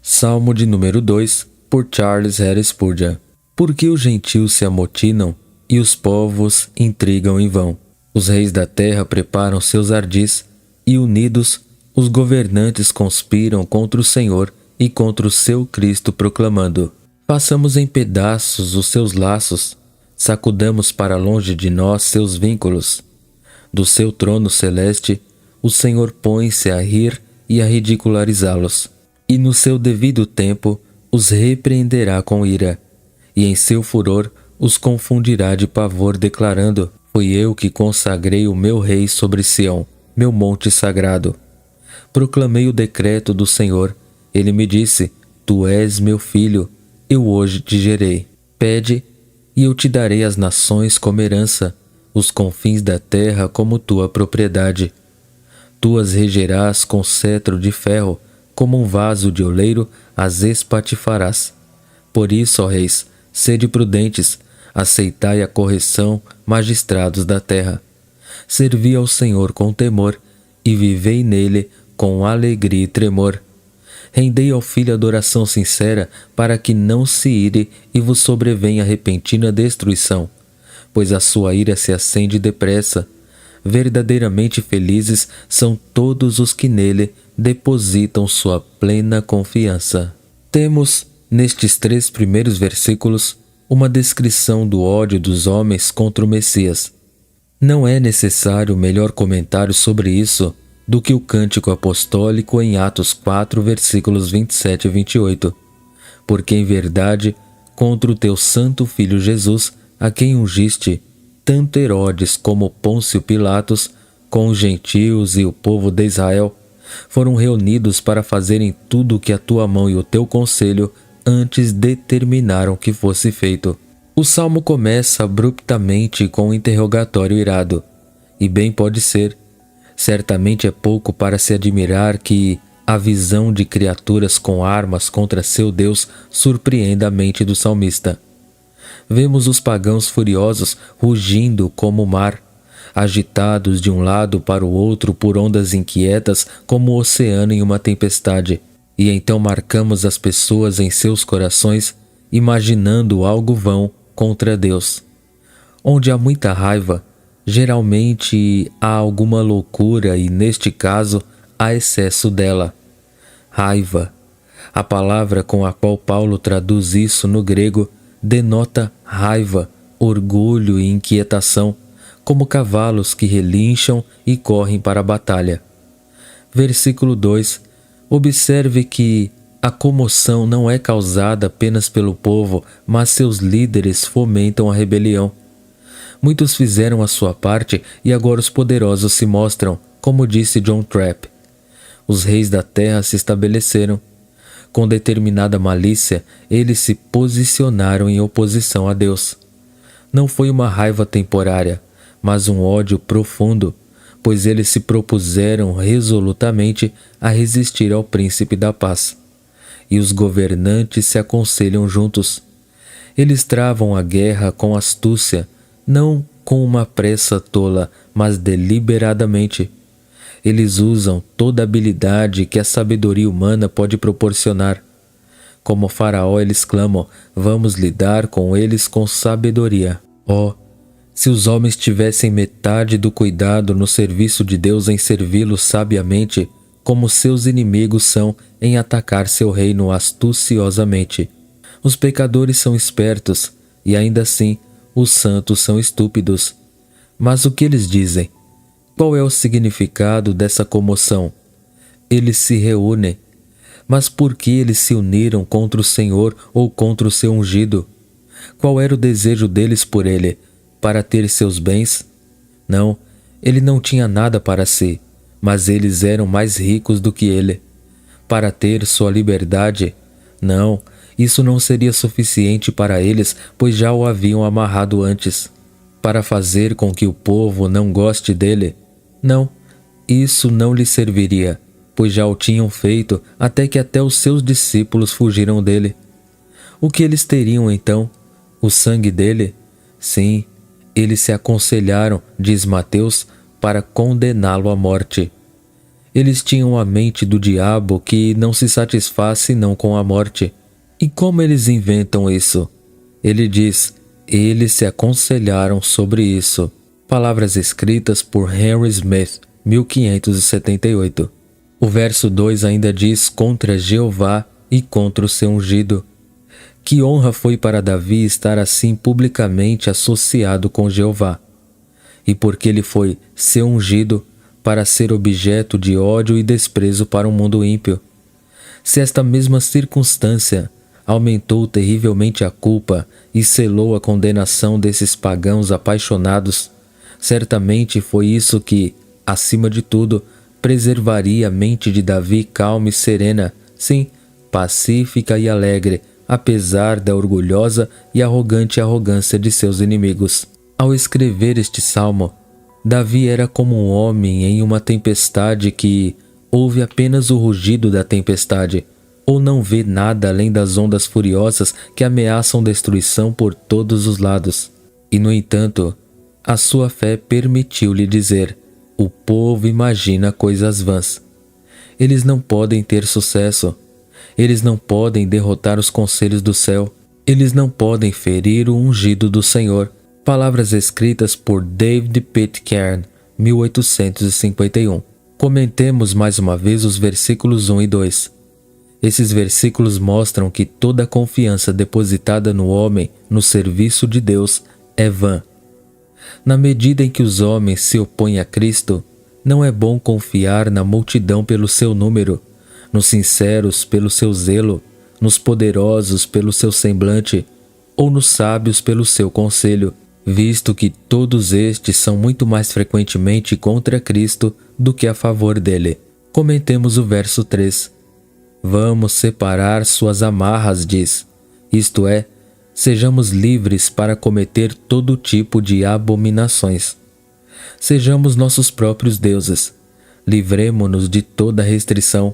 Salmo de número 2, por Charles Harris Spurgeon. Por que os gentios se amotinam e os povos intrigam em vão? Os reis da terra preparam seus ardis e, unidos, os governantes conspiram contra o Senhor e contra o seu Cristo, proclamando: façamos em pedaços os seus laços, sacudamos para longe de nós seus vínculos. Do seu trono celeste, o Senhor põe-se a rir e a ridicularizá-los, e no seu devido tempo os repreenderá com ira, e em seu furor os confundirá de pavor, declarando: fui eu que consagrei o meu rei sobre Sião, meu monte sagrado. Proclamei o decreto do Senhor, ele me disse: tu és meu filho, eu hoje te gerei. Pede, e eu te darei as nações como herança, os confins da terra como tua propriedade. Tu as regerás com cetro de ferro, como um vaso de oleiro as espatifarás. Por isso, ó reis, sede prudentes, aceitai a correção, magistrados da terra. Servi ao Senhor com temor, e vivei nele com alegria e tremor. Rendei ao Filho adoração sincera, para que não se ire e vos sobrevenha repentina destruição, pois a sua ira se acende depressa. Verdadeiramente felizes são todos os que nele depositam sua plena confiança. Temos, nestes 3 primeiros versículos, uma descrição do ódio dos homens contra o Messias. Não é necessário melhor comentário sobre isso do que o cântico apostólico em Atos 4, versículos 27 e 28. Porque em verdade, contra o teu santo Filho Jesus, a quem ungiste, tanto Herodes como Pôncio Pilatos, com os gentios e o povo de Israel, foram reunidos para fazerem tudo o que a tua mão e o teu conselho antes determinaram que fosse feito. O salmo começa abruptamente com um interrogatório irado, e bem pode ser. Certamente é pouco para se admirar que a visão de criaturas com armas contra seu Deus surpreenda a mente do salmista. Vemos os pagãos furiosos rugindo como o mar, agitados de um lado para o outro por ondas inquietas como o oceano em uma tempestade. E então marcamos as pessoas em seus corações, imaginando algo vão contra Deus. Onde há muita raiva, geralmente há alguma loucura e, neste caso, há excesso dela. Raiva. A palavra com a qual Paulo traduz isso no grego denota raiva, orgulho e inquietação, como cavalos que relincham e correm para a batalha. Versículo 2. Observe que a comoção não é causada apenas pelo povo, mas seus líderes fomentam a rebelião. Muitos fizeram a sua parte e agora os poderosos se mostram, como disse John Trapp. Os reis da terra se estabeleceram. Com determinada malícia, eles se posicionaram em oposição a Deus. Não foi uma raiva temporária, mas um ódio profundo, pois eles se propuseram resolutamente a resistir ao príncipe da paz. E os governantes se aconselham juntos. Eles travam a guerra com astúcia, não com uma pressa tola, mas deliberadamente. Eles usam toda a habilidade que a sabedoria humana pode proporcionar. Como Faraó, eles clamam: vamos lidar com eles com sabedoria. Oh, se os homens tivessem metade do cuidado no serviço de Deus em servi-lo sabiamente, como seus inimigos são em atacar seu reino astuciosamente. Os pecadores são espertos, e ainda assim, os santos são estúpidos. Mas o que eles dizem? Qual é o significado dessa comoção? Eles se reúnem. Mas por que eles se uniram contra o Senhor ou contra o seu ungido? Qual era o desejo deles por ele? Para ter seus bens? Não, ele não tinha nada para si, mas eles eram mais ricos do que ele. Para ter sua liberdade? Não, isso não seria suficiente para eles, pois já o haviam amarrado antes. Para fazer com que o povo não goste dele? Não, isso não lhe serviria, pois já o tinham feito até que até os seus discípulos fugiram dele. O que eles teriam então? O sangue dele? Sim, eles se aconselharam, diz Mateus, para condená-lo à morte. Eles tinham a mente do diabo que não se satisfaz senão com a morte. E como eles inventam isso? Ele diz: eles se aconselharam sobre isso. Palavras escritas por Henry Smith, 1578. O verso 2 ainda diz contra Jeová e contra o seu ungido. Que honra foi para Davi estar assim publicamente associado com Jeová. E porque ele foi seu ungido, para ser objeto de ódio e desprezo para o mundo ímpio. Se esta mesma circunstância aumentou terrivelmente a culpa e selou a condenação desses pagãos apaixonados, certamente foi isso que, acima de tudo, preservaria a mente de Davi calma e serena, sim, pacífica e alegre, apesar da orgulhosa e arrogante arrogância de seus inimigos. Ao escrever este salmo, Davi era como um homem em uma tempestade que ouve apenas o rugido da tempestade, ou não vê nada além das ondas furiosas que ameaçam destruição por todos os lados. E, no entanto, a sua fé permitiu-lhe dizer: o povo imagina coisas vãs. Eles não podem ter sucesso. Eles não podem derrotar os conselhos do céu. Eles não podem ferir o ungido do Senhor. Palavras escritas por David Pitcairn, 1851. Comentemos mais uma vez os versículos 1 e 2. Esses versículos mostram que toda a confiança depositada no homem no serviço de Deus é vã. Na medida em que os homens se opõem a Cristo, não é bom confiar na multidão pelo seu número, nos sinceros pelo seu zelo, nos poderosos pelo seu semblante, ou nos sábios pelo seu conselho, visto que todos estes são muito mais frequentemente contra Cristo do que a favor dele. Comentemos o verso 3. Vamos separar suas amarras, diz. Isto é, sejamos livres para cometer todo tipo de abominações. Sejamos nossos próprios deuses. Livremo-nos de toda restrição.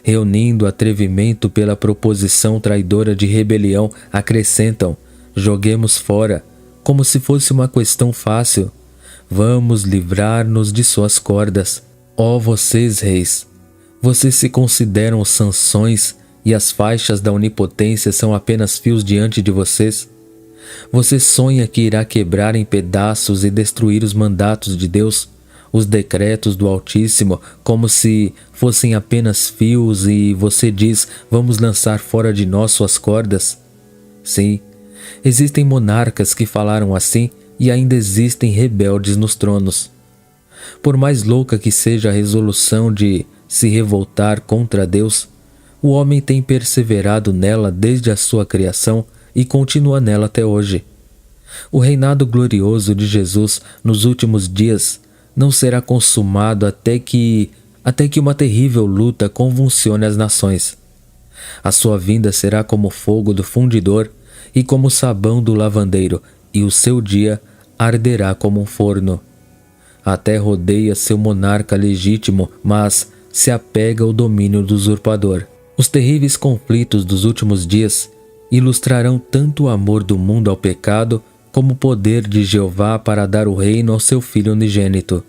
Reunindo atrevimento pela proposição traidora de rebelião, acrescentam: joguemos fora, como se fosse uma questão fácil. Vamos livrar-nos de suas cordas. Ó vocês, reis! Vocês se consideram os Sansões e as faixas da onipotência são apenas fios diante de vocês? Você sonha que irá quebrar em pedaços e destruir os mandatos de Deus, os decretos do Altíssimo, como se fossem apenas fios, e você diz: vamos lançar fora de nós suas cordas? Sim, existem monarcas que falaram assim e ainda existem rebeldes nos tronos. Por mais louca que seja a resolução de se revoltar contra Deus, o homem tem perseverado nela desde a sua criação e continua nela até hoje. O reinado glorioso de Jesus nos últimos dias não será consumado até que uma terrível luta convulsione as nações. A sua vinda será como fogo do fundidor e como sabão do lavandeiro, e o seu dia arderá como um forno. A terra odeia seu monarca legítimo, mas se apega ao domínio do usurpador. Os terríveis conflitos dos últimos dias ilustrarão tanto o amor do mundo ao pecado como o poder de Jeová para dar o reino ao seu Filho unigênito.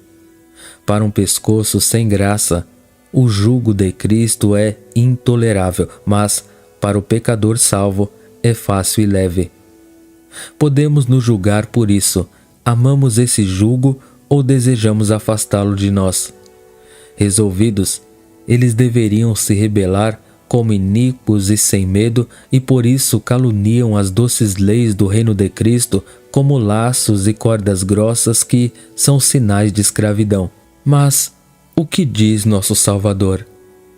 Para um pescoço sem graça, o jugo de Cristo é intolerável, mas para o pecador salvo é fácil e leve. Podemos nos julgar por isso: amamos esse jugo ou desejamos afastá-lo de nós? Resolvidos, eles deveriam se rebelar como iníquos e sem medo, e por isso caluniam as doces leis do reino de Cristo como laços e cordas grossas que são sinais de escravidão. Mas o que diz nosso Salvador?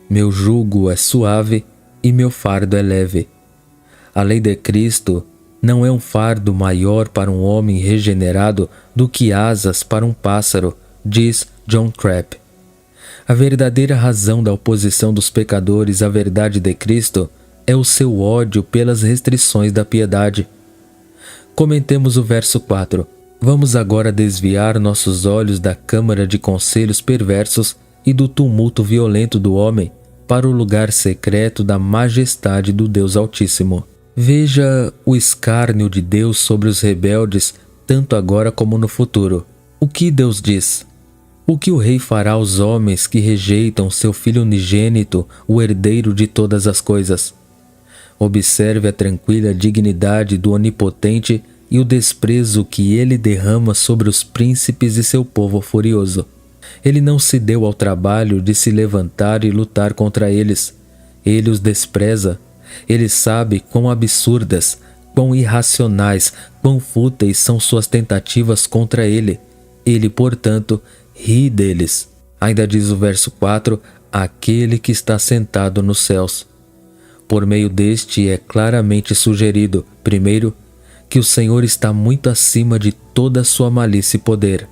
Meu jugo é suave e meu fardo é leve. A lei de Cristo não é um fardo maior para um homem regenerado do que asas para um pássaro, diz John Trapp. A verdadeira razão da oposição dos pecadores à verdade de Cristo é o seu ódio pelas restrições da piedade. Comentemos o verso 4. Vamos agora desviar nossos olhos da câmara de conselhos perversos e do tumulto violento do homem para o lugar secreto da majestade do Deus Altíssimo. Veja o escárnio de Deus sobre os rebeldes, tanto agora como no futuro. O que Deus diz? O que o rei fará aos homens que rejeitam seu filho unigênito, o herdeiro de todas as coisas? Observe a tranquila dignidade do Onipotente e o desprezo que ele derrama sobre os príncipes e seu povo furioso. Ele não se deu ao trabalho de se levantar e lutar contra eles. Ele os despreza. Ele sabe quão absurdas, quão irracionais, quão fúteis são suas tentativas contra ele. Ele, portanto, ri deles. Ainda diz o verso 4, aquele que está sentado nos céus. Por meio deste é claramente sugerido, primeiro, que o Senhor está muito acima de toda a sua malícia e poder.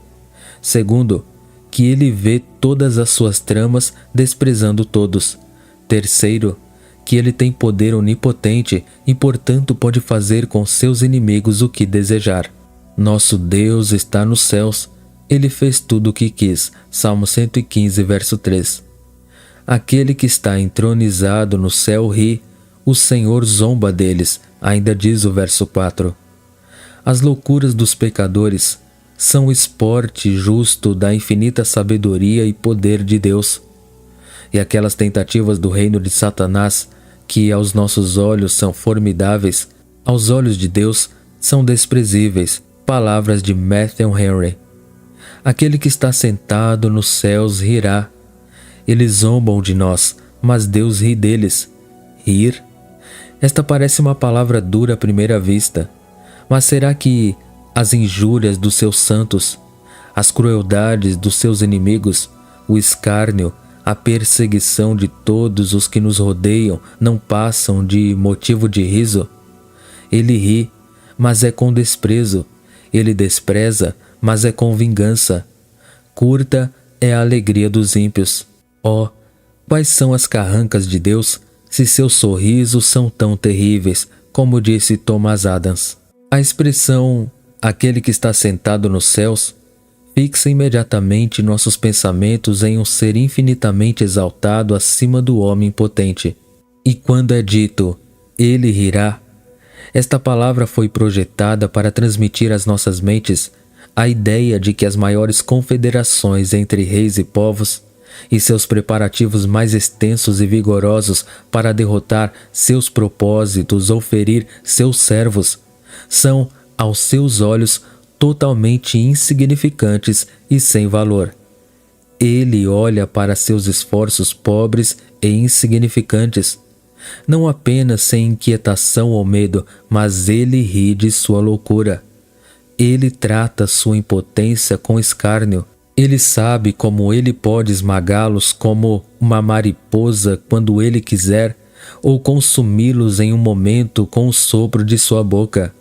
Segundo, que ele vê todas as suas tramas, desprezando todos. Terceiro, que ele tem poder onipotente e, portanto, pode fazer com seus inimigos o que desejar. Nosso Deus está nos céus. Ele fez tudo o que quis. Salmo 115, verso 3. Aquele que está entronizado no céu ri, o Senhor zomba deles, ainda diz o verso 4. As loucuras dos pecadores são o esporte justo da infinita sabedoria e poder de Deus. E aquelas tentativas do reino de Satanás, que aos nossos olhos são formidáveis, aos olhos de Deus são desprezíveis. Palavras de Matthew Henry. Aquele que está sentado nos céus rirá. Eles zombam de nós, mas Deus ri deles. Rir? Esta parece uma palavra dura à primeira vista, mas será que as injúrias dos seus santos, as crueldades dos seus inimigos, o escárnio, a perseguição de todos os que nos rodeiam não passam de motivo de riso? Ele ri, mas é com desprezo. Ele despreza, mas é com vingança. Curta é a alegria dos ímpios. Oh, quais são as carrancas de Deus, se seus sorrisos são tão terríveis, como disse Thomas Adams. A expressão, aquele que está sentado nos céus, fixa imediatamente nossos pensamentos em um ser infinitamente exaltado acima do homem potente. E quando é dito, ele rirá, esta palavra foi projetada para transmitir às nossas mentes a ideia de que as maiores confederações entre reis e povos, e seus preparativos mais extensos e vigorosos para derrotar seus propósitos ou ferir seus servos, são, aos seus olhos, totalmente insignificantes e sem valor. Ele olha para seus esforços pobres e insignificantes, não apenas sem inquietação ou medo, mas ele ri de sua loucura. Ele trata sua impotência com escárnio. Ele sabe como ele pode esmagá-los como uma mariposa quando ele quiser, ou consumi-los em um momento com o sopro de sua boca.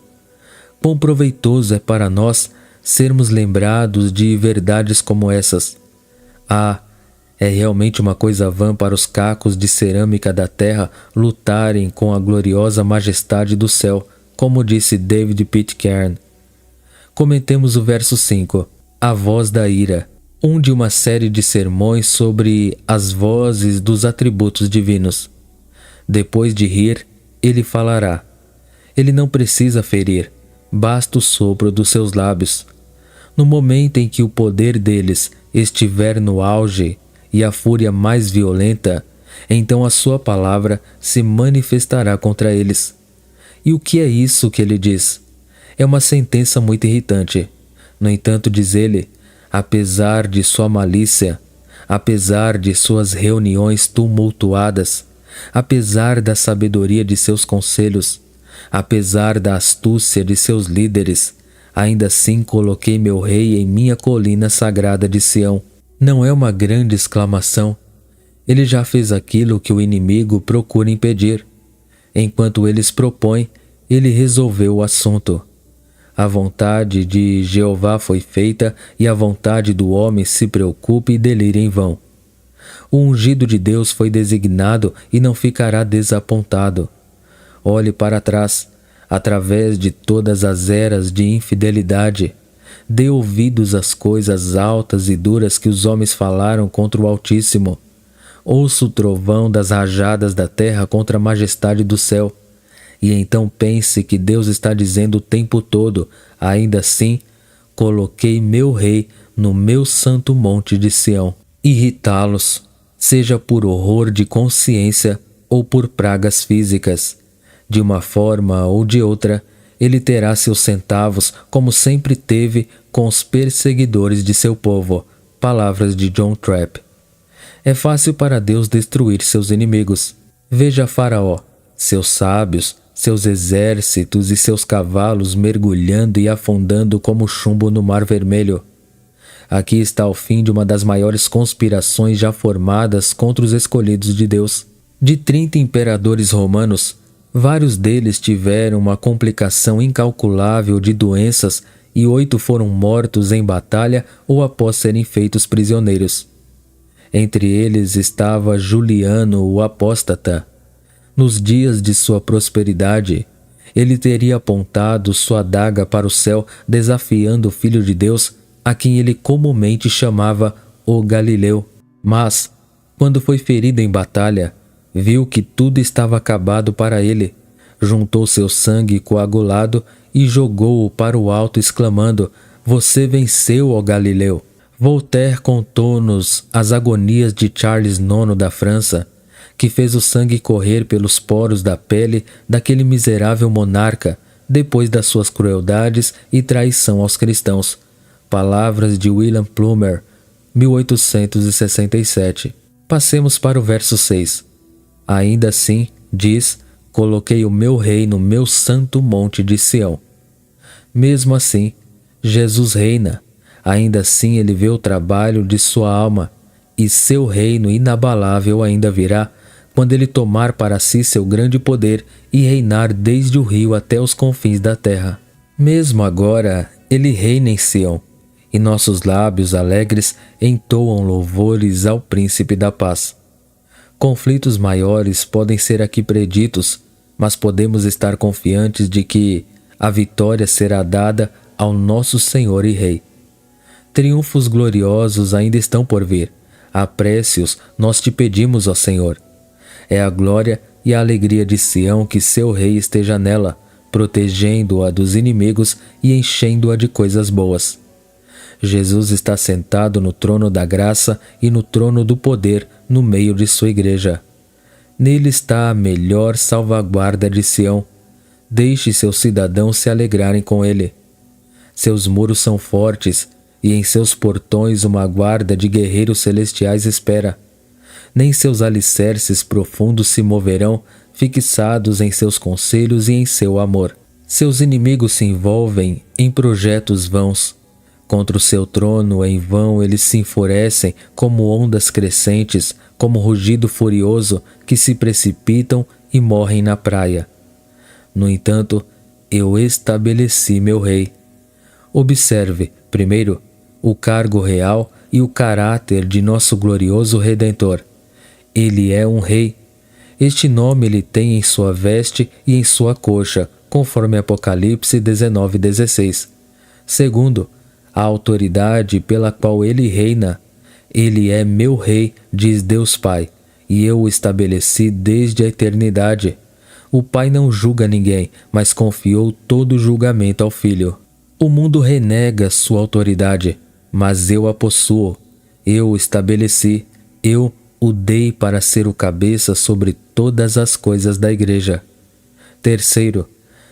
Quão proveitoso é para nós sermos lembrados de verdades como essas. É realmente uma coisa vã para os cacos de cerâmica da terra lutarem com a gloriosa majestade do céu, como disse David Pitcairn. Comentemos o verso 5. A voz da ira, um de uma série de sermões sobre as vozes dos atributos divinos. Depois de rir, ele falará. Ele não precisa ferir, basta o sopro dos seus lábios. No momento em que o poder deles estiver no auge e a fúria mais violenta, então a sua palavra se manifestará contra eles. E o que é isso que ele diz? É uma sentença muito irritante. No entanto, diz ele, apesar de sua malícia, apesar de suas reuniões tumultuadas, apesar da sabedoria de seus conselhos, apesar da astúcia de seus líderes, ainda assim coloquei meu rei em minha colina sagrada de Sião. Não é uma grande exclamação? Ele já fez aquilo que o inimigo procura impedir. Enquanto eles propõem, ele resolveu o assunto. A vontade de Jeová foi feita e a vontade do homem se preocupa e delira em vão. O ungido de Deus foi designado e não ficará desapontado. Olhe para trás, através de todas as eras de infidelidade. Dê ouvidos às coisas altas e duras que os homens falaram contra o Altíssimo. Ouça o trovão das rajadas da terra contra a majestade do céu. E então pense que Deus está dizendo o tempo todo, ainda assim, coloquei meu rei no meu santo monte de Sião. Irritá-los, seja por horror de consciência ou por pragas físicas. De uma forma ou de outra, ele terá seus centavos, como sempre teve com os perseguidores de seu povo. Palavras de John Trapp. É fácil para Deus destruir seus inimigos. Veja Faraó, seus sábios, seus exércitos e seus cavalos mergulhando e afundando como chumbo no Mar Vermelho. Aqui está o fim de uma das maiores conspirações já formadas contra os escolhidos de Deus. De 30 imperadores romanos, vários deles tiveram uma complicação incalculável de doenças e 8 foram mortos em batalha ou após serem feitos prisioneiros. Entre eles estava Juliano, o apóstata. Nos dias de sua prosperidade, ele teria apontado sua adaga para o céu, desafiando o Filho de Deus, a quem ele comumente chamava o Galileu. Mas, quando foi ferido em batalha, viu que tudo estava acabado para ele, juntou seu sangue coagulado e jogou-o para o alto, exclamando: "Você venceu, ó Galileu!" Voltaire contou-nos as agonias de Charles IX da França, que fez o sangue correr pelos poros da pele daquele miserável monarca depois das suas crueldades e traição aos cristãos. Palavras de William Plumer, 1867. Passemos para o verso 6. Ainda assim, diz, coloquei o meu rei no meu santo monte de Sião. Mesmo assim, Jesus reina. Ainda assim ele vê o trabalho de sua alma, e seu reino inabalável ainda virá, quando ele tomar para si seu grande poder e reinar desde o rio até os confins da terra. Mesmo agora, ele reina em Sião, e nossos lábios alegres entoam louvores ao Príncipe da Paz. Conflitos maiores podem ser aqui preditos, mas podemos estar confiantes de que a vitória será dada ao nosso Senhor e Rei. Triunfos gloriosos ainda estão por vir. Apresse-os, nós te pedimos, ó Senhor. É a glória e a alegria de Sião que seu Rei esteja nela, protegendo-a dos inimigos e enchendo-a de coisas boas. Jesus está sentado no trono da graça e no trono do poder no meio de sua igreja. Nele está a melhor salvaguarda de Sião. Deixe seus cidadãos se alegrarem com ele. Seus muros são fortes, e em seus portões uma guarda de guerreiros celestiais espera. Nem seus alicerces profundos se moverão, fixados em seus conselhos e em seu amor. Seus inimigos se envolvem em projetos vãos. Contra o seu trono em vão eles se enfurecem como ondas crescentes, como rugido furioso que se precipitam e morrem na praia. No entanto, eu estabeleci meu rei. Observe, primeiro, o cargo real e o caráter de nosso glorioso Redentor. Ele é um rei. Este nome ele tem em sua veste e em sua coxa, conforme Apocalipse 19:16. Segundo, a autoridade pela qual ele reina. Ele é meu rei, diz Deus Pai, e eu o estabeleci desde a eternidade. O Pai não julga ninguém, mas confiou todo o julgamento ao Filho. O mundo renega sua autoridade, mas eu a possuo. Eu o estabeleci, eu o dei para ser o cabeça sobre todas as coisas da igreja. Terceiro,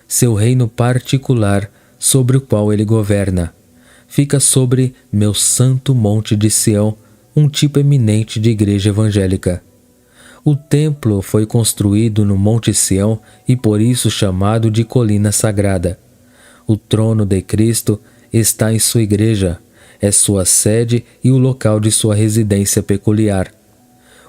seu reino particular sobre o qual ele governa. Fica sobre meu santo monte de Sião, um tipo eminente de igreja evangélica. O templo foi construído no Monte Sião e por isso chamado de colina sagrada. O trono de Cristo está em sua igreja, é sua sede e o local de sua residência peculiar.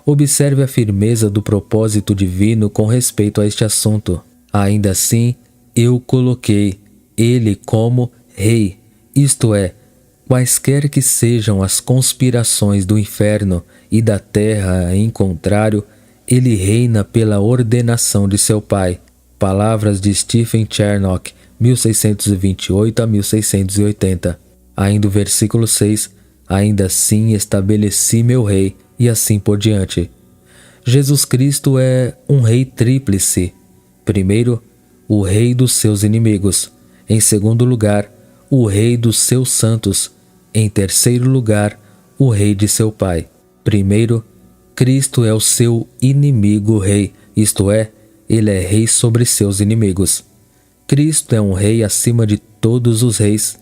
Observe a firmeza do propósito divino com respeito a este assunto. Ainda assim, eu coloquei ele como rei, isto é, quaisquer que sejam as conspirações do inferno e da terra em contrário, ele reina pela ordenação de seu pai. Palavras de Stephen Chernock, 1628 a 1680. Ainda o versículo 6, ainda assim estabeleci meu rei, e assim por diante. Jesus Cristo é um rei tríplice. Primeiro, o rei dos seus inimigos. Em segundo lugar, o rei dos seus santos. Em terceiro lugar, o rei de seu pai. Primeiro, Cristo é o seu inimigo rei, isto é, ele é rei sobre seus inimigos. Cristo é um rei acima de todos os reis.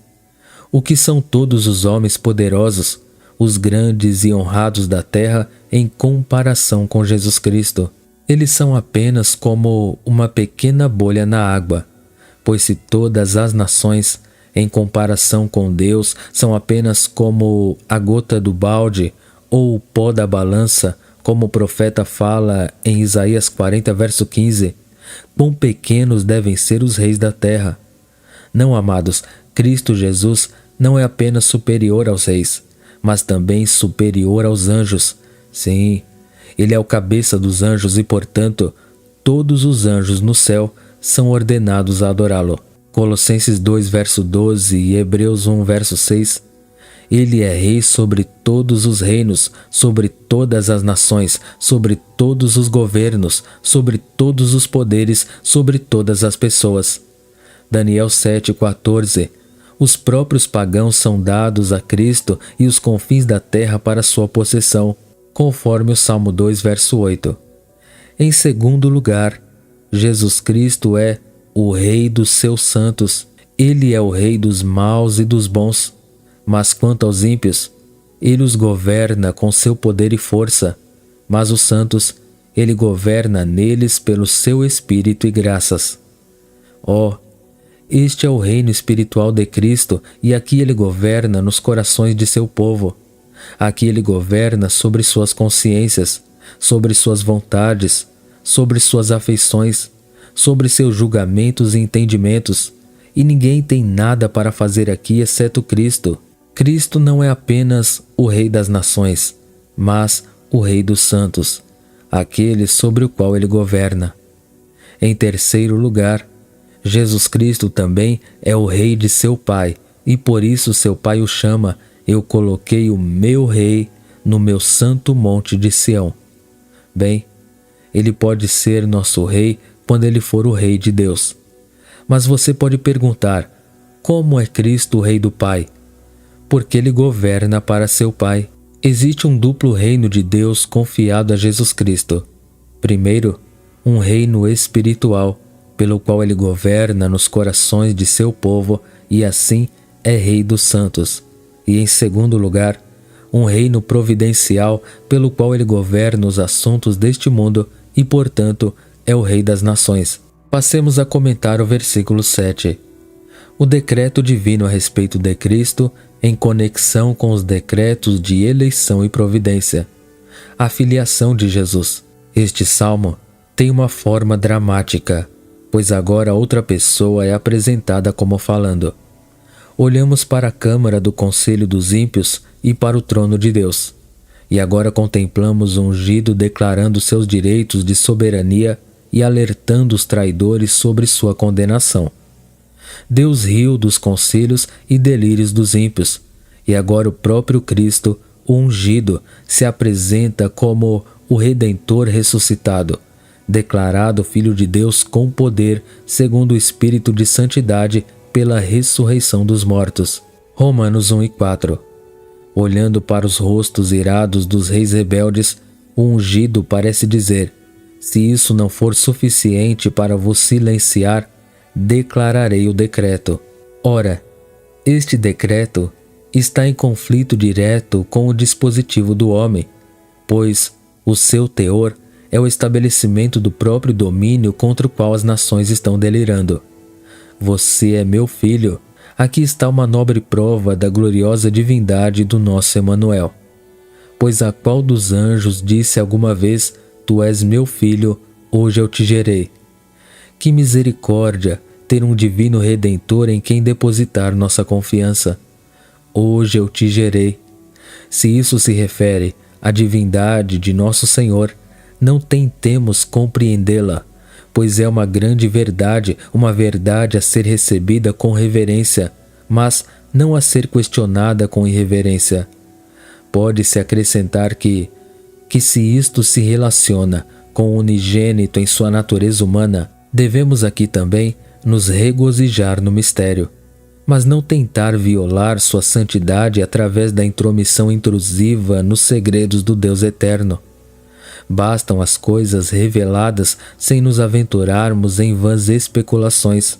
O que são todos os homens poderosos, os grandes e honrados da terra, em comparação com Jesus Cristo? Eles são apenas como uma pequena bolha na água, pois se todas as nações, em comparação com Deus, são apenas como a gota do balde ou o pó da balança, como o profeta fala em Isaías 40, verso 15, quão pequenos devem ser os reis da terra. Não, amados, Cristo Jesus não é apenas superior aos reis, mas também superior aos anjos. Sim, ele é o cabeça dos anjos e, portanto, todos os anjos no céu são ordenados a adorá-lo. Colossenses 2, verso 12 e Hebreus 1, verso 6. Ele é rei sobre todos os reinos, sobre todas as nações, sobre todos os governos, sobre todos os poderes, sobre todas as pessoas. Daniel 7,14. Os próprios pagãos são dados a Cristo e os confins da terra para sua possessão, conforme o Salmo 2, verso 8. Em segundo lugar, Jesus Cristo é o Rei dos seus santos. Ele é o Rei dos maus e dos bons. Mas quanto aos ímpios, ele os governa com seu poder e força. Mas os santos, ele governa neles pelo seu Espírito e graças. Este é o reino espiritual de Cristo, e aqui ele governa nos corações de seu povo. Aqui ele governa sobre suas consciências, sobre suas vontades, sobre suas afeições, sobre seus julgamentos e entendimentos. E ninguém tem nada para fazer aqui exceto Cristo. Cristo não é apenas o Rei das nações, mas o Rei dos santos, aquele sobre o qual ele governa. Em terceiro lugar, Jesus Cristo também é o Rei de seu Pai, e por isso seu Pai o chama: eu coloquei o meu Rei no meu santo monte de Sião. Bem, ele pode ser nosso Rei quando ele for o Rei de Deus. Mas você pode perguntar: como é Cristo o Rei do Pai? Porque ele governa para seu Pai. Existe um duplo reino de Deus confiado a Jesus Cristo. Primeiro, um reino espiritual, pelo qual ele governa nos corações de seu povo e assim é Rei dos santos. E em segundo lugar, um reino providencial, pelo qual ele governa os assuntos deste mundo e, portanto, é o Rei das nações. Passemos a comentar o versículo 7. O decreto divino a respeito de Cristo em conexão com os decretos de eleição e providência. A filiação de Jesus. Este salmo tem uma forma dramática, pois agora outra pessoa é apresentada como falando. Olhamos para a câmara do conselho dos ímpios e para o trono de Deus. E agora contemplamos o ungido declarando seus direitos de soberania e alertando os traidores sobre sua condenação. Deus riu dos conselhos e delírios dos ímpios, e agora o próprio Cristo, o ungido, se apresenta como o Redentor ressuscitado, declarado Filho de Deus com poder, segundo o Espírito de Santidade, pela ressurreição dos mortos. Romanos 1:4. Olhando para os rostos irados dos reis rebeldes, o ungido parece dizer: se isso não for suficiente para vos silenciar, declararei o decreto. Ora, este decreto está em conflito direto com o dispositivo do homem, pois o seu teor é o estabelecimento do próprio domínio contra o qual as nações estão delirando. Você é meu filho. Aqui está uma nobre prova da gloriosa divindade do nosso Emanuel. Pois a qual dos anjos disse alguma vez: tu és meu filho, hoje eu te gerei. Que misericórdia ter um divino Redentor em quem depositar nossa confiança. Hoje eu te gerei. Se isso se refere à divindade de nosso Senhor, não tentemos compreendê-la, pois é uma grande verdade, uma verdade a ser recebida com reverência, mas não a ser questionada com irreverência. Pode-se acrescentar que se isto se relaciona com o unigênito em sua natureza humana, devemos aqui também nos regozijar no mistério. mas não tentar violar sua santidade através da intromissão intrusiva nos segredos do Deus eterno. Bastam as coisas reveladas sem nos aventurarmos em vãs especulações.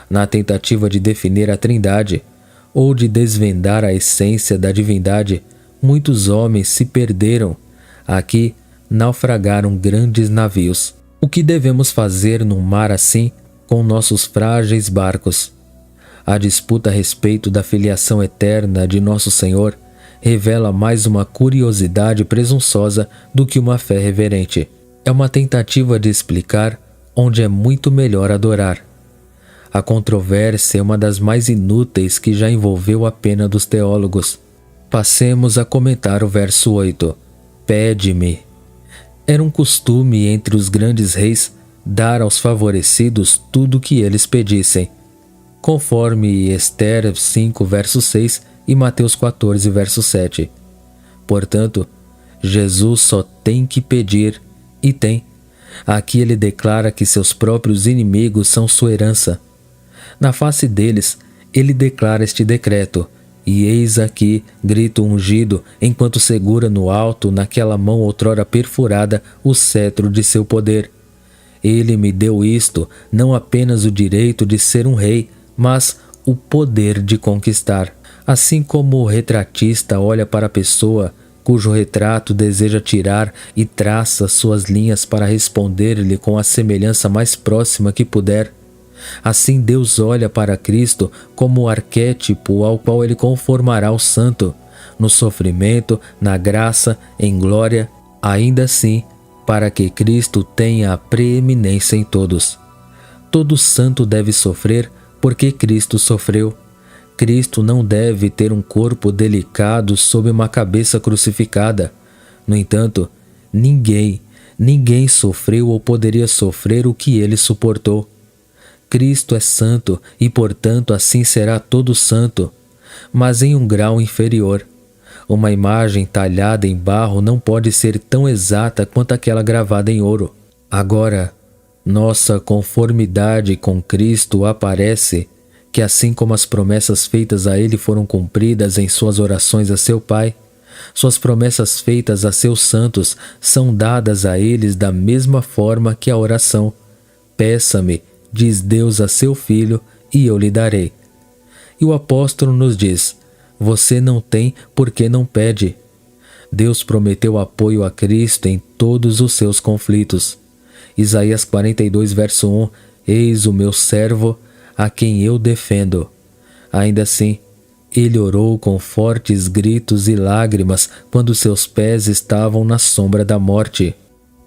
Na tentativa de definir a Trindade, ou de desvendar a essência da divindade, muitos homens se perderam. Aqui naufragaram grandes navios. O que devemos fazer num mar assim, com nossos frágeis barcos? A disputa a respeito da filiação eterna de nosso Senhor revela mais uma curiosidade presunçosa do que uma fé reverente. É uma tentativa de explicar onde é muito melhor adorar. A controvérsia é uma das mais inúteis que já envolveu a pena dos teólogos. Passemos a comentar o verso 8. Pede-me. Era um costume entre os grandes reis dar aos favorecidos tudo o que eles pedissem, conforme Esther 5, verso 6 e Mateus 14, verso 7. Portanto, Jesus só tem que pedir, e tem. Aqui ele declara que seus próprios inimigos são sua herança. Na face deles, ele declara este decreto: e eis aqui, grito ungido, enquanto segura no alto, naquela mão outrora perfurada, o cetro de seu poder. Ele me deu isto, não apenas o direito de ser um rei, mas o poder de conquistar. Assim como o retratista olha para a pessoa cujo retrato deseja tirar e traça suas linhas para responder-lhe com a semelhança mais próxima que puder, assim Deus olha para Cristo como o arquétipo ao qual ele conformará o santo, no sofrimento, na graça, em glória, ainda assim, para que Cristo tenha a preeminência em todos. Todo santo deve sofrer porque Cristo sofreu. Cristo não deve ter um corpo delicado sob uma cabeça crucificada. No entanto, ninguém sofreu ou poderia sofrer o que ele suportou. Cristo é santo e, portanto, assim será todo santo, mas em um grau inferior. Uma imagem talhada em barro não pode ser tão exata quanto aquela gravada em ouro. Agora, nossa conformidade com Cristo aparece que, assim como as promessas feitas a ele foram cumpridas em suas orações a seu Pai, suas promessas feitas a seus santos são dadas a eles da mesma forma que a oração: peça-me, diz Deus a seu Filho, e eu lhe darei. E o apóstolo nos diz: você não tem porque não pede. Deus prometeu apoio a Cristo em todos os seus conflitos. Isaías 42, verso 1: eis o meu servo, a quem eu defendo. Ainda assim, ele orou com fortes gritos e lágrimas quando seus pés estavam na sombra da morte.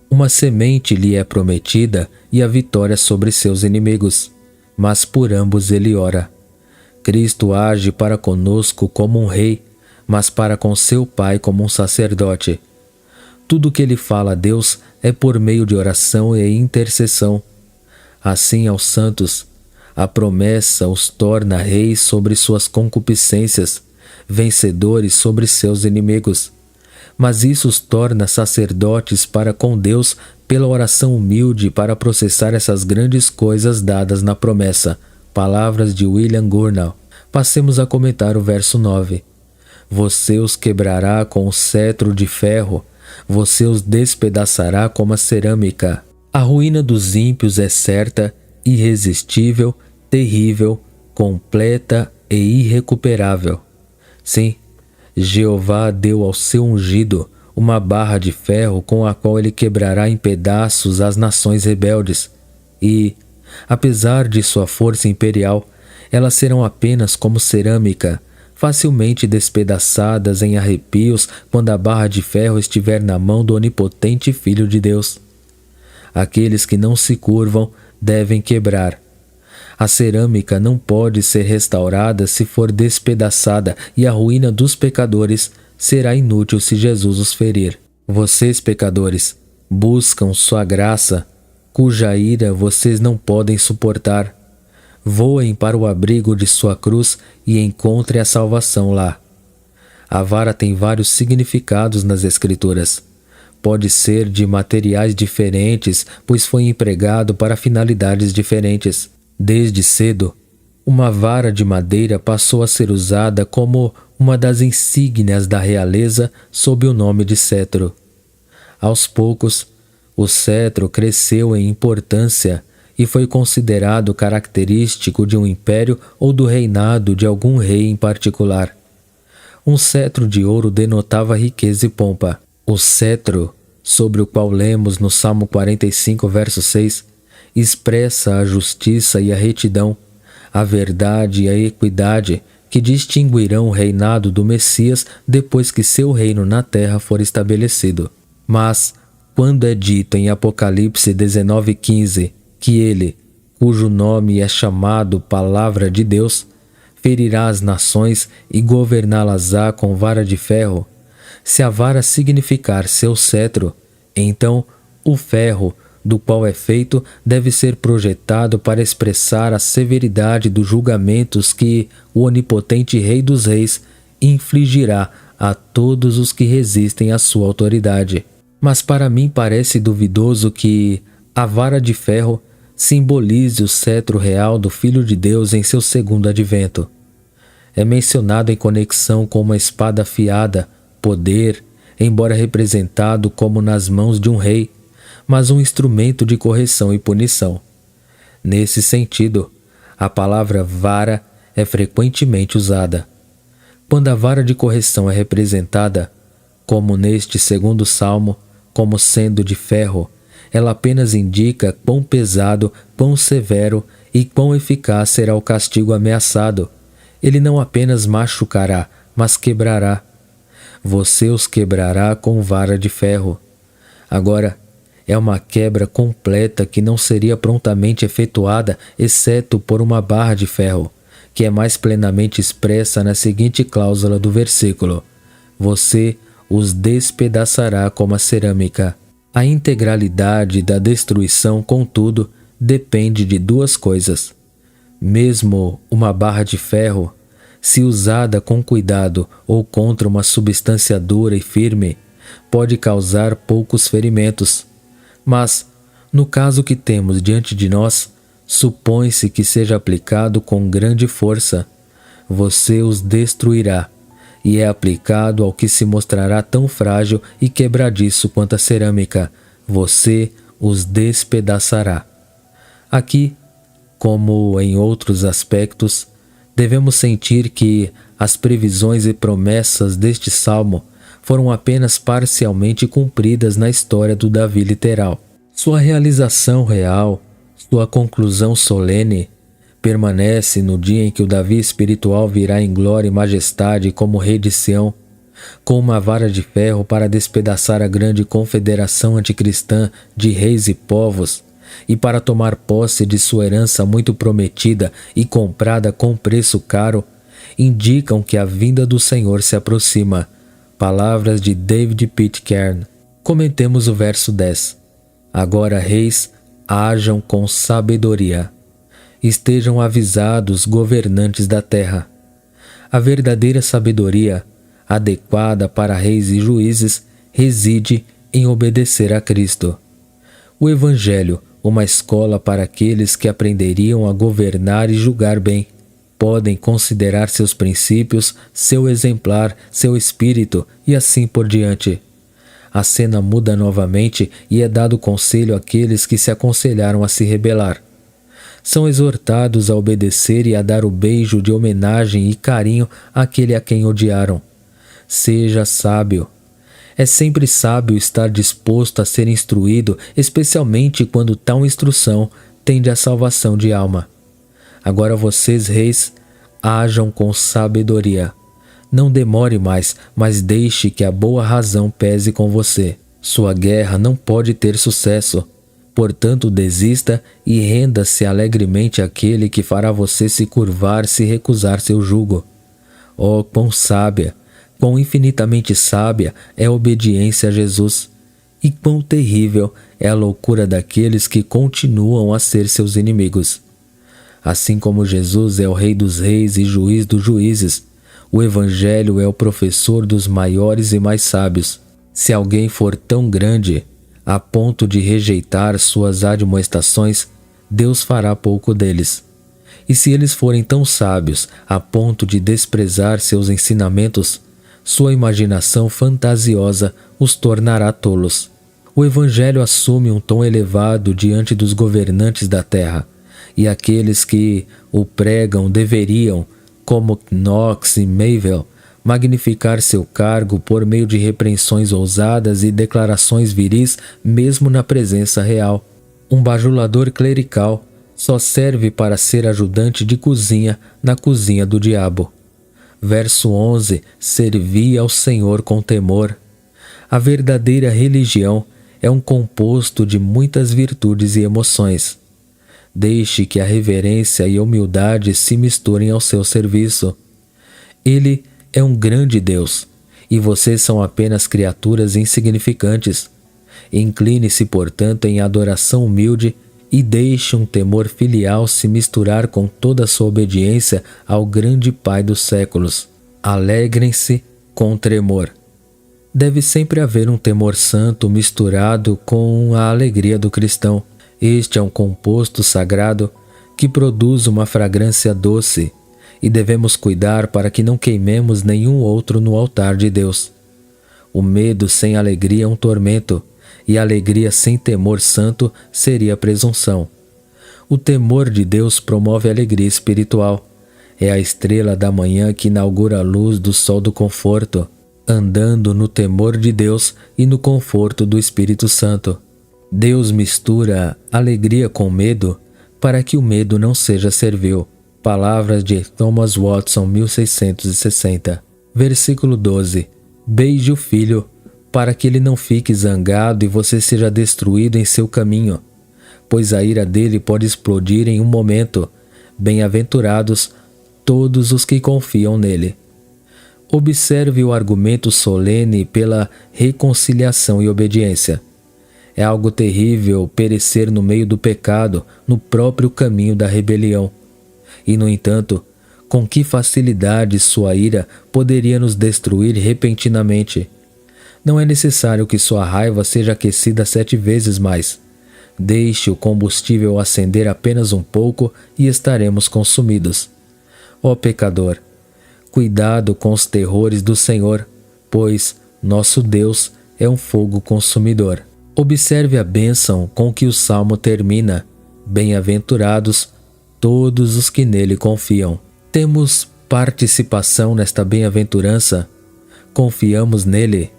Uma semente lhe é prometida e a vitória sobre seus inimigos, mas por ambos ele ora. Cristo age para conosco como um rei, mas para com seu Pai como um sacerdote. Tudo o que ele fala a Deus é por meio de oração e intercessão. Assim, aos santos, a promessa os torna reis sobre suas concupiscências, vencedores sobre seus inimigos. Mas isso os torna sacerdotes para com Deus pela oração humilde para processar essas grandes coisas dadas na promessa. Palavras de William Gurnall. Passemos a comentar o verso 9. Você os quebrará com o cetro de ferro, você os despedaçará como a cerâmica. A ruína dos ímpios é certa, irresistível, terrível, completa e irrecuperável. Sim, Jeová deu ao seu ungido uma barra de ferro com a qual ele quebrará em pedaços as nações rebeldes. E, apesar de sua força imperial, elas serão apenas como cerâmica, facilmente despedaçadas em arrepios quando a barra de ferro estiver na mão do onipotente Filho de Deus. Aqueles que não se curvam devem quebrar. A cerâmica não pode ser restaurada se for despedaçada, e a ruína dos pecadores será inútil se Jesus os ferir. Vocês, pecadores, buscam sua graça, cuja ira vocês não podem suportar. Voem para o abrigo de sua cruz e encontrem a salvação lá. A vara tem vários significados nas Escrituras. Pode ser de materiais diferentes, pois foi empregado para finalidades diferentes. Desde cedo, Uma vara de madeira passou a ser usada como uma das insígnias da realeza sob o nome de cetro. Aos poucos, o cetro cresceu em importância e foi considerado característico de um império ou do reinado de algum rei em particular. Um cetro de ouro denotava riqueza e pompa. O cetro, sobre o qual lemos no Salmo 45, verso 6, expressa a justiça e a retidão, a verdade e a equidade que distinguirão o reinado do Messias depois que seu reino na terra for estabelecido. Mas, quando é dito em Apocalipse 19:15 que ele, cujo nome é chamado Palavra de Deus, ferirá as nações e governá-las-á com vara de ferro, se a vara significar seu cetro, então o ferro do qual é feito deve ser projetado para expressar a severidade dos julgamentos que o onipotente Rei dos Reis infligirá a todos os que resistem à sua autoridade. Mas para mim parece duvidoso que a vara de ferro simbolize o cetro real do Filho de Deus em seu segundo advento. É mencionado em conexão com uma espada afiada, poder, embora representado como nas mãos de um rei, mas um instrumento de correção e punição. Nesse sentido, a palavra vara é frequentemente usada. Quando a vara de correção é representada, como neste segundo salmo, como sendo de ferro, ela apenas indica quão pesado, quão severo e quão eficaz será o castigo ameaçado. Ele não apenas machucará, mas quebrará. Você os quebrará com vara de ferro. Agora, é uma quebra completa que não seria prontamente efetuada, exceto por uma barra de ferro, que é mais plenamente expressa na seguinte cláusula do versículo: você os despedaçará como a cerâmica. A integralidade da destruição, contudo, depende de duas coisas. Mesmo uma barra de ferro, se usada com cuidado ou contra uma substância dura e firme, pode causar poucos ferimentos. Mas, no caso que temos diante de nós, supõe-se que seja aplicado com grande força. Você os destruirá, e é aplicado ao que se mostrará tão frágil e quebradiço quanto a cerâmica. Você os despedaçará. Aqui, como em outros aspectos, devemos sentir que as previsões e promessas deste salmo foram apenas parcialmente cumpridas na história do Davi literal. Sua realização real, sua conclusão solene, permanece no dia em que o Davi espiritual virá em glória e majestade como rei de Sião, com uma vara de ferro para despedaçar a grande confederação anticristã de reis e povos, e para tomar posse de sua herança muito prometida e comprada com preço caro, indicam que a vinda do Senhor se aproxima. Palavras de David Pitcairn. Comentemos o verso 10. Agora, reis, hajam com sabedoria. Estejam avisados, governantes da terra. A verdadeira sabedoria, adequada para reis e juízes, reside em obedecer a Cristo. O Evangelho, uma escola para aqueles que aprenderiam a governar e julgar bem, podem considerar seus princípios, seu exemplar, seu espírito e assim por diante. A cena muda novamente e é dado conselho àqueles que se aconselharam a se rebelar. São exortados a obedecer e a dar o beijo de homenagem e carinho àquele a quem odiaram. Seja sábio. É sempre sábio estar disposto a ser instruído, especialmente quando tal instrução tende à salvação de alma. Agora vocês, reis, hajam com sabedoria. Não demore mais, mas deixe que a boa razão pese com você. Sua guerra não pode ter sucesso. Portanto, desista e renda-se alegremente àquele que fará você se curvar se recusar seu jugo. Oh, quão sábia, quão infinitamente sábia é a obediência a Jesus, e quão terrível é a loucura daqueles que continuam a ser seus inimigos. Assim como Jesus é o Rei dos Reis e Juiz dos Juízes, o Evangelho é o professor dos maiores e mais sábios. Se alguém for tão grande a ponto de rejeitar suas admoestações, Deus fará pouco deles. E se eles forem tão sábios a ponto de desprezar seus ensinamentos, sua imaginação fantasiosa os tornará tolos. O Evangelho assume um tom elevado diante dos governantes da terra, e aqueles que o pregam deveriam, como Knox e Mayville, magnificar seu cargo por meio de repreensões ousadas e declarações viris mesmo na presença real. Um bajulador clerical só serve para ser ajudante de cozinha na cozinha do diabo. Verso 11. Servi ao Senhor com temor. A verdadeira religião é um composto de muitas virtudes e emoções. Deixe que a reverência e a humildade se misturem ao seu serviço. Ele é um grande Deus, e vocês são apenas criaturas insignificantes. Incline-se, portanto, em adoração humilde e deixe um temor filial se misturar com toda a sua obediência ao grande Pai dos séculos. Alegrem-se com tremor. Deve sempre haver um temor santo misturado com a alegria do cristão. Este é um composto sagrado que produz uma fragrância doce, e devemos cuidar para que não queimemos nenhum outro no altar de Deus. O medo sem alegria é um tormento, e a alegria sem temor santo seria presunção. O temor de Deus promove a alegria espiritual. É a estrela da manhã que inaugura a luz do sol do conforto, andando no temor de Deus e no conforto do Espírito Santo. Deus mistura alegria com medo para que o medo não seja servil. Palavras de Thomas Watson, 1660. Versículo 12. Beije o filho, para que ele não fique zangado e você seja destruído em seu caminho, pois a ira dele pode explodir em um momento. Bem-aventurados todos os que confiam nele. Observe o argumento solene pela reconciliação e obediência. É algo terrível perecer no meio do pecado, no próprio caminho da rebelião. E, no entanto, com que facilidade sua ira poderia nos destruir repentinamente. Não é necessário que sua raiva seja aquecida 7 vezes mais. Deixe o combustível acender apenas um pouco e estaremos consumidos. Ó pecador, cuidado com os terrores do Senhor, pois nosso Deus é um fogo consumidor. Observe a bênção com que o salmo termina. Bem-aventurados todos os que nele confiam. Temos participação nesta bem-aventurança? Confiamos nele?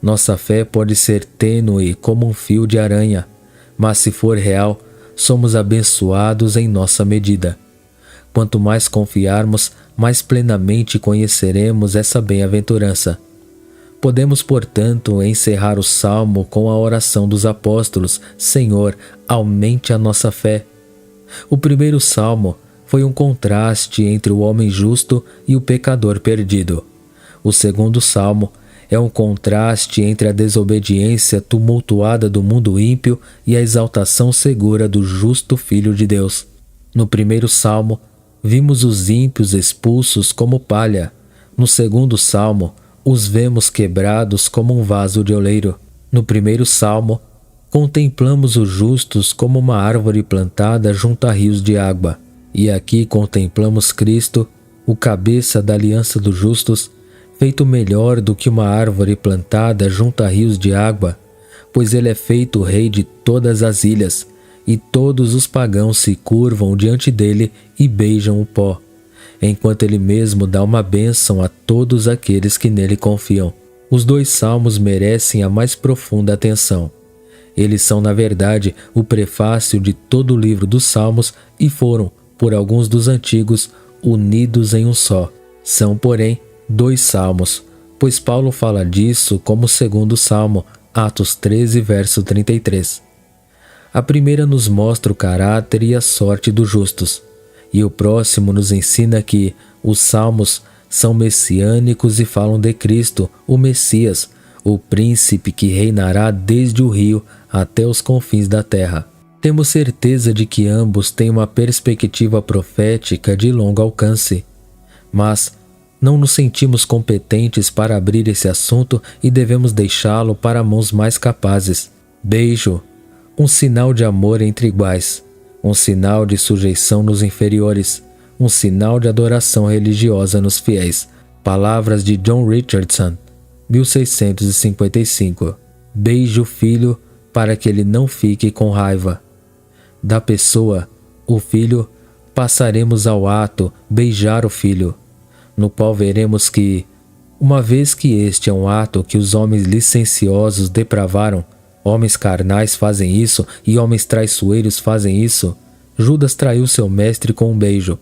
Nossa fé pode ser tênue como um fio de aranha, mas se for real, somos abençoados em nossa medida. Quanto mais confiarmos, mais plenamente conheceremos essa bem-aventurança. Podemos, portanto, encerrar o salmo com a oração dos apóstolos: Senhor, aumente a nossa fé. O primeiro salmo foi um contraste entre o homem justo e o pecador perdido. O segundo salmo é um contraste entre a desobediência tumultuada do mundo ímpio e a exaltação segura do justo Filho de Deus. No primeiro salmo, vimos os ímpios expulsos como palha. No segundo salmo, os vemos quebrados como um vaso de oleiro. No primeiro salmo, contemplamos os justos como uma árvore plantada junto a rios de água. E aqui contemplamos Cristo, o cabeça da aliança dos justos, feito melhor do que uma árvore plantada junto a rios de água, pois ele é feito rei de todas as ilhas, e todos os pagãos se curvam diante dele e beijam o pó, enquanto ele mesmo dá uma bênção a todos aqueles que nele confiam. Os 2 salmos merecem a mais profunda atenção. Eles são, na verdade, o prefácio de todo o livro dos Salmos e foram, por alguns dos antigos, unidos em um só. São, porém, 2 salmos, pois Paulo fala disso como o segundo salmo, Atos 13, verso 33. A primeira nos mostra o caráter e a sorte dos justos, e o próximo nos ensina que os salmos são messiânicos e falam de Cristo, o Messias, o príncipe que reinará desde o rio até os confins da terra. Temos certeza de que ambos têm uma perspectiva profética de longo alcance, mas não nos sentimos competentes para abrir esse assunto e devemos deixá-lo para mãos mais capazes. Beijo, um sinal de amor entre iguais, um sinal de sujeição nos inferiores, um sinal de adoração religiosa nos fiéis. Palavras de John Richardson, 1655. Beije o filho para que ele não fique com raiva. Da pessoa, o filho, passaremos ao ato beijar o filho, no qual veremos que, uma vez que este é um ato que os homens licenciosos depravaram, homens carnais fazem isso e homens traiçoeiros fazem isso, Judas traiu seu mestre com um beijo.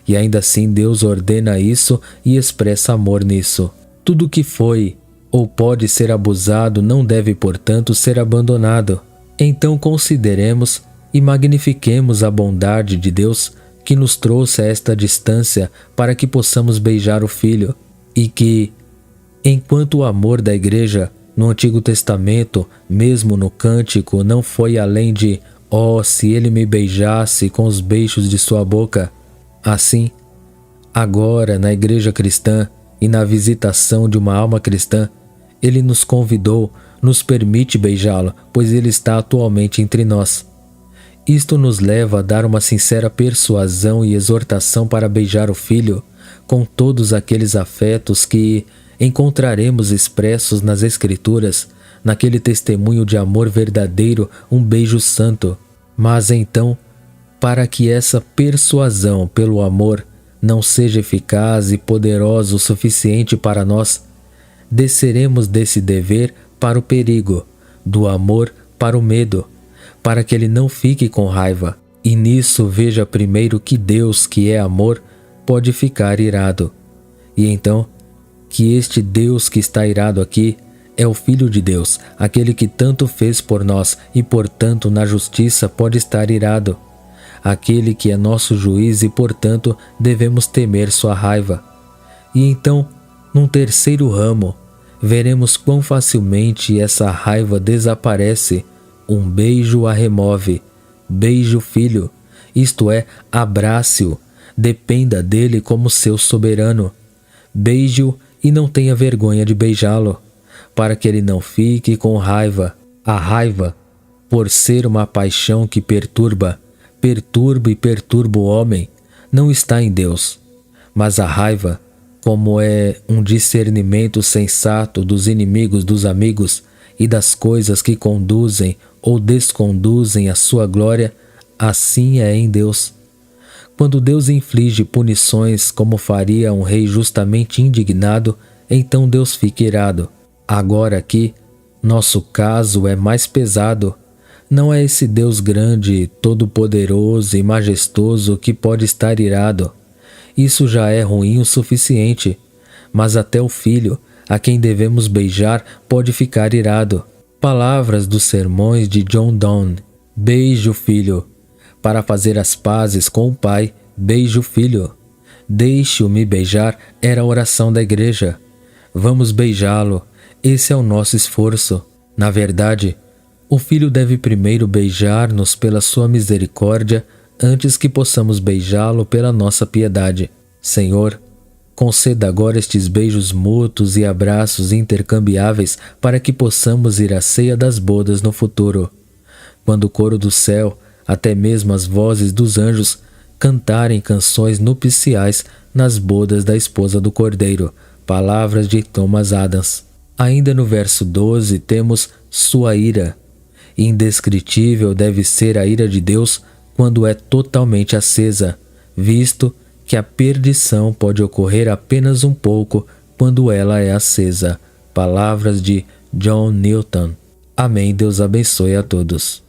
E ainda assim Deus ordena isso e expressa amor nisso. Tudo que foi ou pode ser abusado não deve, portanto, ser abandonado. Então consideremos e magnifiquemos a bondade de Deus que nos trouxe a esta distância para que possamos beijar o Filho, e que, enquanto o amor da Igreja no Antigo Testamento, mesmo no Cântico, não foi além de "Oh, se ele me beijasse com os beijos de sua boca", assim, agora na Igreja cristã e na visitação de uma alma cristã, ele nos convidou, nos permite beijá-lo, pois ele está atualmente entre nós. Isto nos leva a dar uma sincera persuasão e exortação para beijar o Filho, com todos aqueles afetos que encontraremos expressos nas Escrituras, naquele testemunho de amor verdadeiro, um beijo santo. Mas então, para que essa persuasão pelo amor não seja eficaz e poderosa o suficiente para nós, desceremos desse dever para o perigo, do amor para o medo, para que ele não fique com raiva. E nisso veja primeiro que Deus, que é amor, pode ficar irado. E então, que este Deus que está irado aqui é o Filho de Deus, aquele que tanto fez por nós e, portanto, na justiça pode estar irado. Aquele que é nosso juiz e, portanto, devemos temer sua raiva. E então, num terceiro ramo, veremos quão facilmente essa raiva desaparece. Um beijo a remove. Beije o Filho, isto é, abrace-o, dependa dele como seu soberano. Beije-o e não tenha vergonha de beijá-lo, para que ele não fique com raiva. A raiva, por ser uma paixão que perturba o homem, não está em Deus. Mas a raiva, como é um discernimento sensato dos inimigos dos amigos e das coisas que conduzem ou desconduzem a sua glória, assim é em Deus. Quando Deus inflige punições como faria um rei justamente indignado, então Deus fica irado. Agora aqui, nosso caso é mais pesado. Não é esse Deus grande, todo-poderoso e majestoso que pode estar irado. Isso já é ruim o suficiente. Mas até o Filho, a quem devemos beijar, pode ficar irado. Palavras dos sermões de John Donne. Beije o Filho. Para fazer as pazes com o Pai, beije o Filho. Deixe-o me beijar era a oração da Igreja. Vamos beijá-lo. Esse é o nosso esforço. Na verdade, o Filho deve primeiro beijar-nos pela sua misericórdia, antes que possamos beijá-lo pela nossa piedade. Senhor, conceda agora estes beijos mútuos e abraços intercambiáveis para que possamos ir à ceia das bodas no futuro. Quando o coro do céu, até mesmo as vozes dos anjos, cantarem canções nupciais nas bodas da esposa do Cordeiro. Palavras de Thomas Adams. Ainda no verso 12 temos sua ira. Indescritível deve ser a ira de Deus quando é totalmente acesa, visto que a perdição pode ocorrer apenas um pouco quando ela é acesa. Palavras de John Newton. Amém. Deus abençoe a todos.